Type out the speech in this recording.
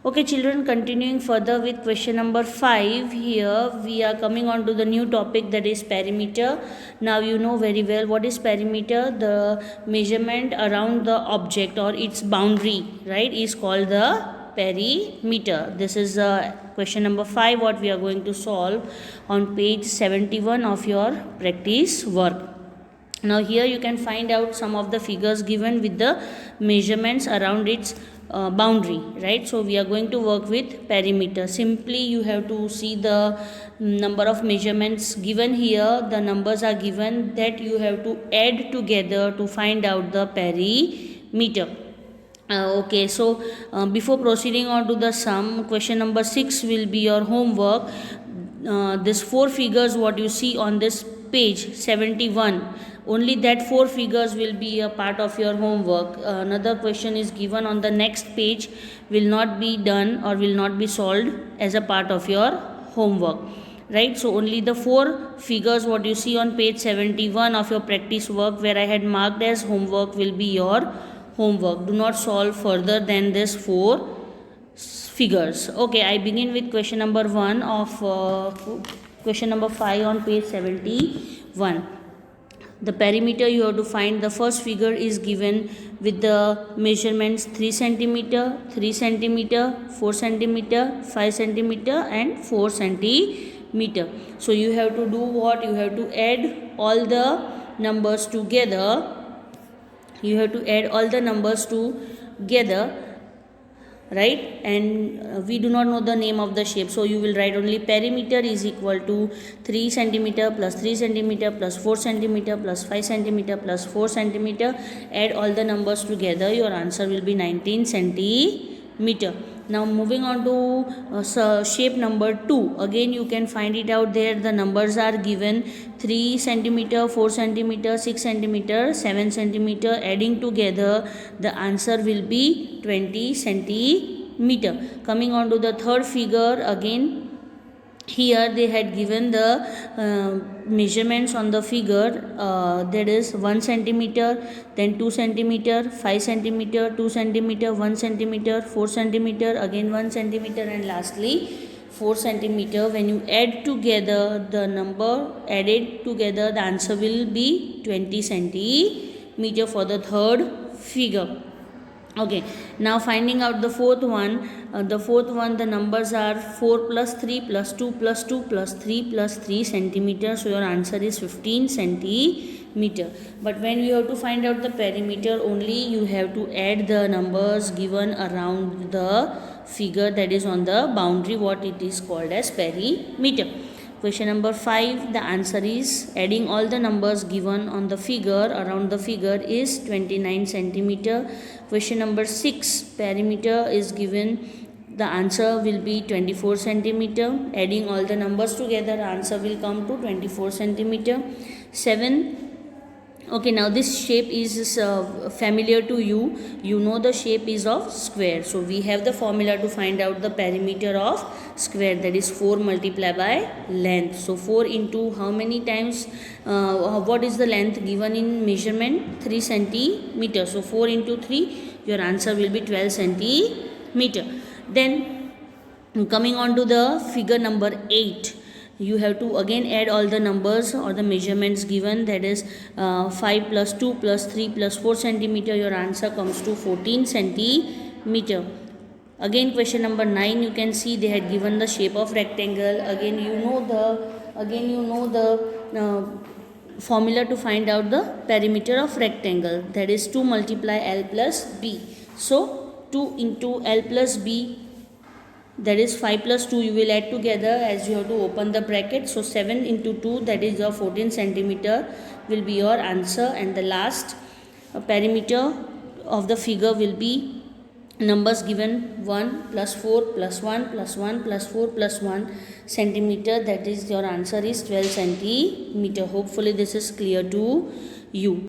Okay, children, continuing further with question number 5. Here we are coming on to the new topic, that is perimeter. Now you know very well what is perimeter. The measurement around the object or its boundary, right, is called the perimeter. This is question number 5 what we are going to solve on page 71 of your practice work. Now here you can find out some of the figures given with the measurements around its boundary, right? So we are going to work with perimeter. Simply you have to see the number of measurements given here. The numbers are given that you have to add together to find out the perimeter. Okay, so before proceeding on to the sum, question number 6 will be your homework. This 4 figures what you see on this page 71, only that 4 figures will be a part of your homework. Another question is given on the next page, will not be done or will not be solved as a part of your homework, right? So only the 4 figures what you see on page 71 of your practice work, where I had marked as homework, will be your homework. Do not solve further than this 4 figures. Okay, I begin with question number 1 of question number 5 on page 71. The perimeter you have to find. The first figure is given with the measurements 3 centimeter, 3 centimeter, 4 centimeter, 5 centimeter and 4 centimeter. So you have to do what? You have to add all the numbers together. You have to add all the numbers together, right? And we do not know the name of the shape, so you will write only perimeter is equal to 3 centimeter plus 3 centimeter plus 4 centimeter plus 5 centimeter plus 4 centimeter. Add all the numbers together, your answer will be 19 centimeter. Now moving on to shape number 2. Again you can find it out there. The numbers are given 3 centimeter, 4 centimeter, 6 centimeter, 7 centimeter. Adding together, the answer will be 20 centimeter. Coming on to the third figure, again here they had given the measurements on the figure, that is 1 centimeter, then 2 centimeter, 5 centimeter, 2 centimeter, 1 centimeter, 4 centimeter, again 1 centimeter and lastly 4 centimeter. When you add together, the number added together, the answer will be 20 centimeter for the third figure. Okay, now finding out the fourth one. The numbers are 4 plus 3 plus 2 plus 2 plus 3 plus 3 centimeter. So your answer is 15 centimeter. But when you have to find out the perimeter, only you have to add the numbers given around the figure, that is on the boundary, what it is called as perimeter. Question number 5, the answer is adding all the numbers given on the figure, around the figure, is 29 centimeter. Question number 6, perimeter is given, the answer will be 24 centimeter. Adding all the numbers together, answer will come to 24 centimeter. 7, okay, now this shape is familiar to you. You know the shape is of square. So we have the formula to find out the perimeter of square, that is 4 multiplied by length. So 4 into how many times, what is the length given in measurement? 3 centimeter. So 4 into 3, your answer will be 12 centimeter. Then coming on to the figure number 8. You have to again add all the numbers or the measurements given, that is 5 plus 2 plus 3 plus 4 centimeter. Your answer comes to 14 centimeter. Again question number 9, you can see they had given the shape of rectangle. Again you know the formula to find out the perimeter of rectangle, that is 2 multiply L plus B. So 2 into L plus B, that is 5 plus 2, you will add together as you have to open the bracket. So 7 into 2, that is your 14 centimeter will be your answer. And the last perimeter of the figure will be numbers given 1 plus 4 plus 1 plus 1 plus 4 plus 1 centimeter, that is your answer is 12 centimeter. Hopefully this is clear to you.